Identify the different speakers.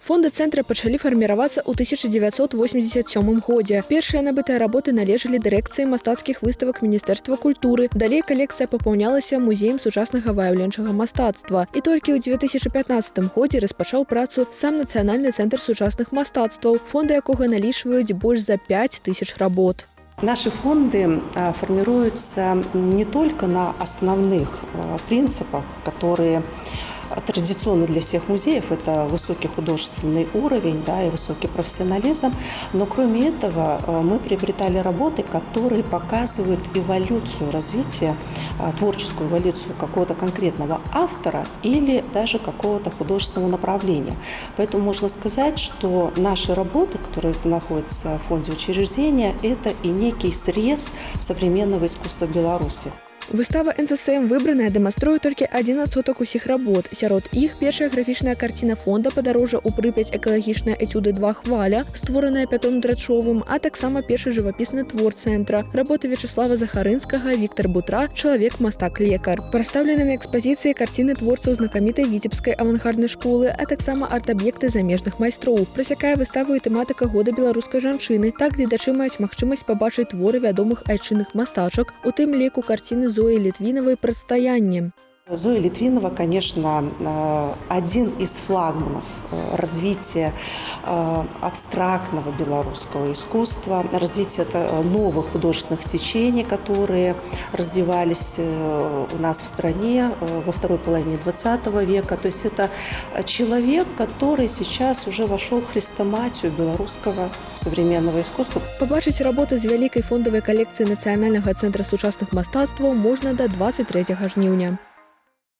Speaker 1: Фонды цэнтра пачалі фарміравацца ў 1987 годзе. Першыя набытыя работы належалі дырэкцыі мастацкіх выставак Міністэрства культуры. Далей калекцыя папаўнялася музеем сучаснага выяўленчага мастацтва. І толькі ў 2015 годзе распачаў працу сам Нацыянальны цэнтр сучасных мастацтваў, фонды якога налічваюць больш за 5000 работ.
Speaker 2: Наши фонды формируются не только на основных принципах, которые традиционно для всех музеев, это высокий художественный уровень, да, и высокий профессионализм, но кроме этого мы приобретали работы, которые показывают эволюцию развития, творческую эволюцию какого-то конкретного автора или даже какого-то художественного направления. Поэтому можно сказать, что наши работы, которые находятся в фонде учреждения, это и некий срез современного искусства Беларуси.
Speaker 1: Выстава НССМ выбраная дэманструе толькі 1% усіх работ. Сярод іх першая графічная карціна фонда «Падарожжа ў Прыпяць. Экалагічныя этюды «Два хваля», створаная Пятом Драчовым, а таксама першы жывапісны твор цэнтра. Работы Вячеслава Захарынскага, Віктор Бутра, «Чалавек, мастак, лекар». Прадстаўлены на экспазіцыі карціны творцаў знакамітай віцебскай авангарднай школы, а таксама арт-аб'екты замежных майстроў. Прасякае выставу і тэматыка года беларускай жанчыны. Так гледачы маюць магчымасць пабачыць творы вядомых айчынных мастачак, у тым ліку карціны Зои Литвиновой «Протстояние».
Speaker 2: Зоя Литвинова, конечно, один из флагманов развития абстрактного белорусского искусства, развития новых художественных течений, которые развивались у нас в стране во второй половине 20 века. То есть это человек, который сейчас уже вошел в хрестоматию белорусского современного искусства.
Speaker 1: Побачыць работы з вялікай фондавай калекцыі Нацыянальнага цэнтра сучасных мастацтваў можна да 23 жніўня.